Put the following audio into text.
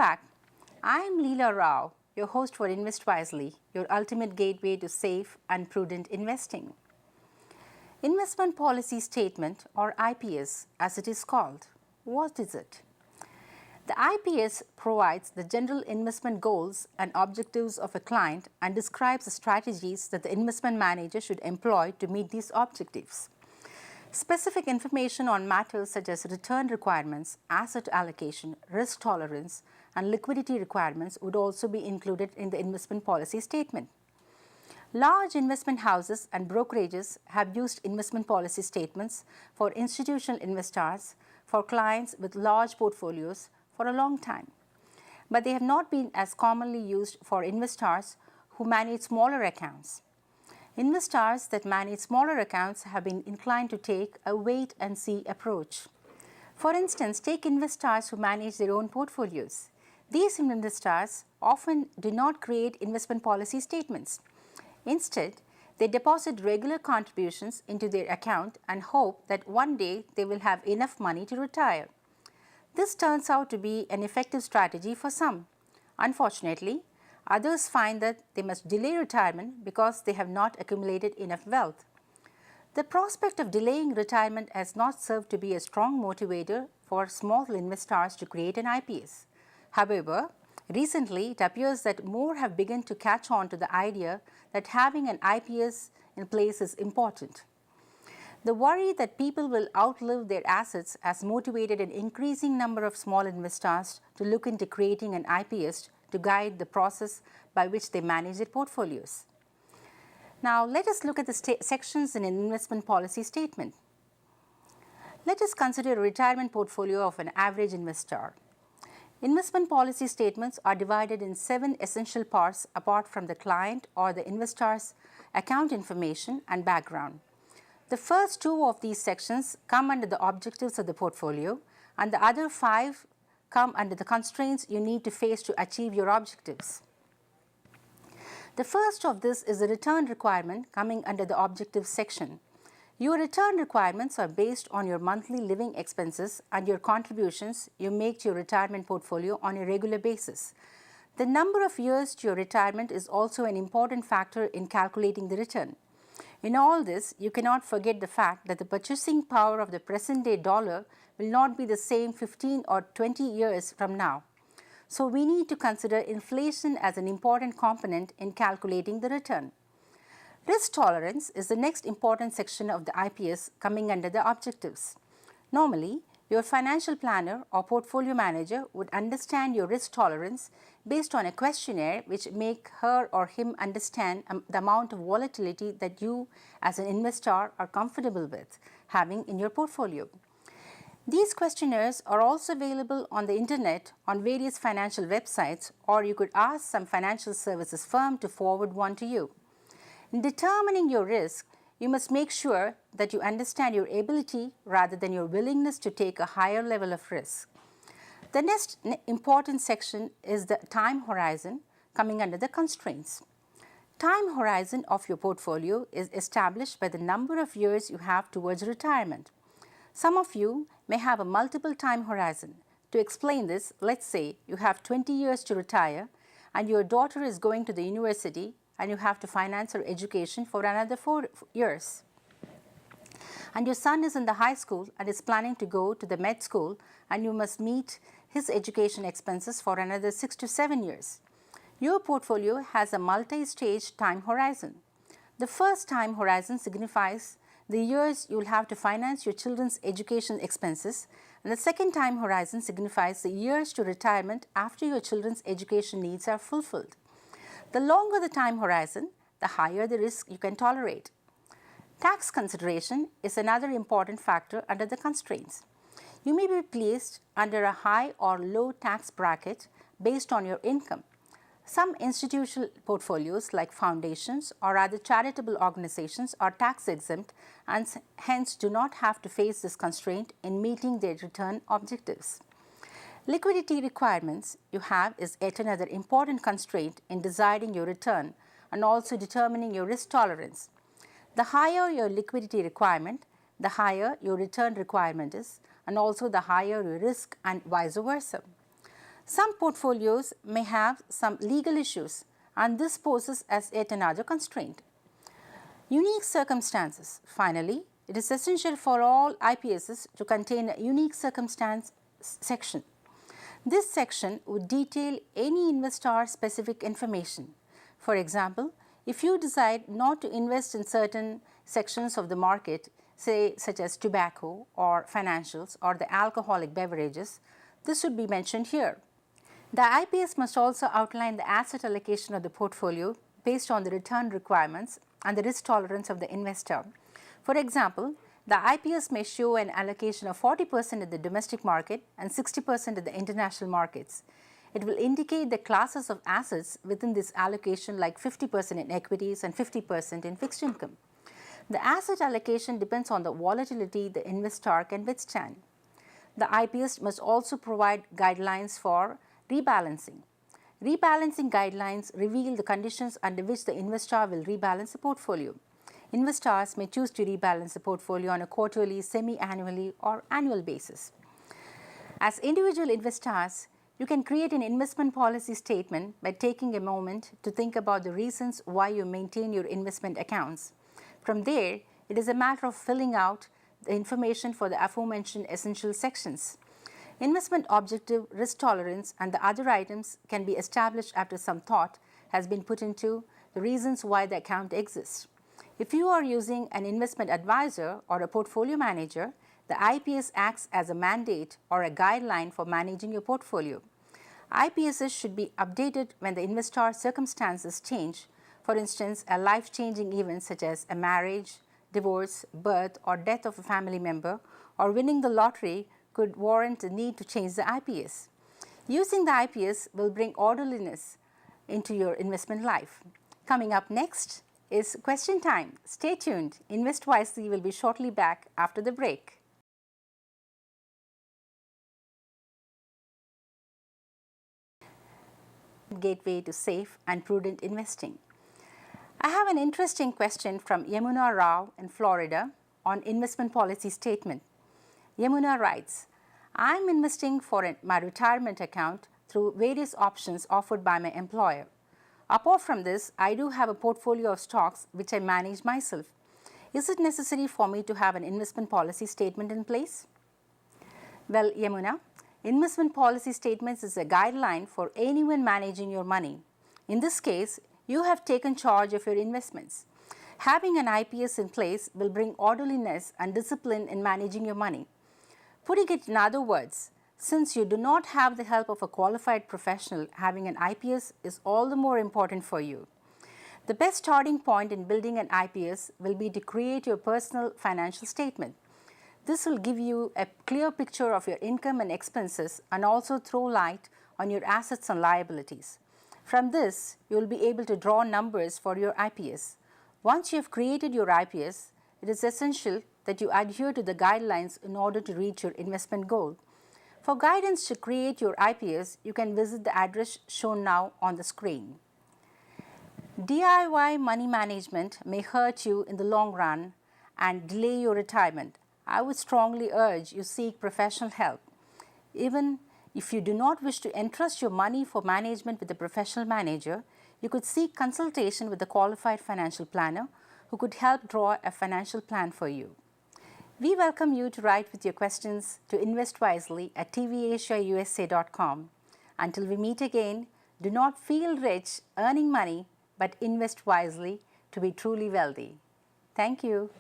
back. I am Leelaa Rao, your host for Invest Wisely, your ultimate gateway to safe and prudent investing. Investment Policy Statement, or IPS as it is called. What is it? The IPS provides the general investment goals and objectives of a client and describes the strategies that the investment manager should employ to meet these objectives. Specific information on matters such as return requirements, asset allocation, risk tolerance, and liquidity requirements would also be included in the investment policy statement. Large investment houses and brokerages have used investment policy statements for institutional investors, for clients with large portfolios for a long time. But they have not been as commonly used for investors who manage smaller accounts. Investors that manage smaller accounts have been inclined to take a wait-and-see approach. For instance, take investors who manage their own portfolios. These investors often do not create investment policy statements. Instead, they deposit regular contributions into their account and hope that one day they will have enough money to retire. This turns out to be an effective strategy for some. Unfortunately, others find that they must delay retirement because they have not accumulated enough wealth. The prospect of delaying retirement has not served to be a strong motivator for small investors to create an IPS. However, recently it appears that more have begun to catch on to the idea that having an IPS in place is important. The worry that people will outlive their assets has motivated an increasing number of small investors to look into creating an IPS to guide the process by which they manage their portfolios. Now, let us look at the sections in an investment policy statement. Let us consider a retirement portfolio of an average investor. Investment policy statements are divided in 7 essential parts apart from the client or the investor's account information and background. The first 2 of these sections come under the objectives of the portfolio, and the other 5 come under the constraints you need to face to achieve your objectives. The first of this is a return requirement coming under the objectives section. Your return requirements are based on your monthly living expenses and your contributions you make to your retirement portfolio on a regular basis. The number of years to your retirement is also an important factor in calculating the return. In all this, you cannot forget the fact that the purchasing power of the present-day dollar will not be the same 15 or 20 years from now. So we need to consider inflation as an important component in calculating the return. Risk tolerance is the next important section of the IPS coming under the objectives. Normally, your financial planner or portfolio manager would understand your risk tolerance based on a questionnaire which make her or him understand the amount of volatility that you as an investor are comfortable with having in your portfolio. These questionnaires are also available on the internet on various financial websites, or you could ask some financial services firm to forward one to you. In determining your risk, you must make sure that you understand your ability rather than your willingness to take a higher level of risk. The next important section is the time horizon coming under the constraints. Time horizon of your portfolio is established by the number of years you have towards retirement. Some of you may have a multiple time horizon. To explain this, let's say you have 20 years to retire and your daughter is going to the university and you have to finance her education for another 4 years. And your son is in the high school and is planning to go to the med school, and you must meet his education expenses for another 6 to 7 years. Your portfolio has a multi-stage time horizon. The first time horizon signifies the years you will have to finance your children's education expenses, and the second time horizon signifies the years to retirement after your children's education needs are fulfilled. The longer the time horizon, the higher the risk you can tolerate. Tax consideration is another important factor under the constraints. You may be placed under a high or low tax bracket based on your income. Some institutional portfolios like foundations or other charitable organizations are tax exempt and hence do not have to face this constraint in meeting their return objectives. Liquidity requirements you have is yet another important constraint in deciding your return and also determining your risk tolerance. The higher your liquidity requirement, the higher your return requirement is, and also the higher your risk and vice versa. Some portfolios may have some legal issues, and this poses as yet another constraint. Unique circumstances. Finally, it is essential for all IPSs to contain a unique circumstance section. This section would detail any investor-specific information. For example, if you decide not to invest in certain sections of the market, say such as tobacco or financials or the alcoholic beverages, this should be mentioned here. The IPS must also outline the asset allocation of the portfolio based on the return requirements and the risk tolerance of the investor. For example, the IPS may show an allocation of 40% in the domestic market and 60% in the international markets. It will indicate the classes of assets within this allocation, like 50% in equities and 50% in fixed income. The asset allocation depends on the volatility the investor can withstand. The IPS must also provide guidelines for rebalancing. Rebalancing guidelines reveal the conditions under which the investor will rebalance the portfolio. Investors may choose to rebalance the portfolio on a quarterly, semi-annually, or annual basis. As individual investors, you can create an investment policy statement by taking a moment to think about the reasons why you maintain your investment accounts. From there, it is a matter of filling out the information for the aforementioned essential sections. Investment objective, risk tolerance, and the other items can be established after some thought has been put into the reasons why the account exists. If you are using an investment advisor or a portfolio manager, the IPS acts as a mandate or a guideline for managing your portfolio. IPSs should be updated when the investor circumstances change. For instance, a life-changing event such as a marriage, divorce, birth, or death of a family member, or winning the lottery could warrant the need to change the IPS. Using the IPS will bring orderliness into your investment life. Coming up next is question time. Stay tuned. Invest Wisely will be shortly back after the break. Gateway to safe and prudent investing. I have an interesting question from Yamuna Rao in Florida on investment policy statement. Yamuna writes, I am investing for my retirement account through various options offered by my employer. Apart from this, I do have a portfolio of stocks which I manage myself. Is it necessary for me to have an investment policy statement in place? Well, Yamuna, investment policy statements is a guideline for anyone managing your money. In this case, you have taken charge of your investments. Having an IPS in place will bring orderliness and discipline in managing your money. Putting it in other words, since you do not have the help of a qualified professional, having an IPS is all the more important for you. The best starting point in building an IPS will be to create your personal financial statement. This will give you a clear picture of your income and expenses and also throw light on your assets and liabilities. From this, you will be able to draw numbers for your IPS. Once you have created your IPS, it is essential that you adhere to the guidelines in order to reach your investment goal. For guidance to create your IPS, you can visit the address shown now on the screen. DIY money management may hurt you in the long run and delay your retirement. I would strongly urge you seek professional help. Even if you do not wish to entrust your money for management with a professional manager, you could seek consultation with a qualified financial planner who could help draw a financial plan for you. We welcome you to write with your questions to investwisely@tvasiausa.com. Until we meet again, do not feel rich earning money, but invest wisely to be truly wealthy. Thank you.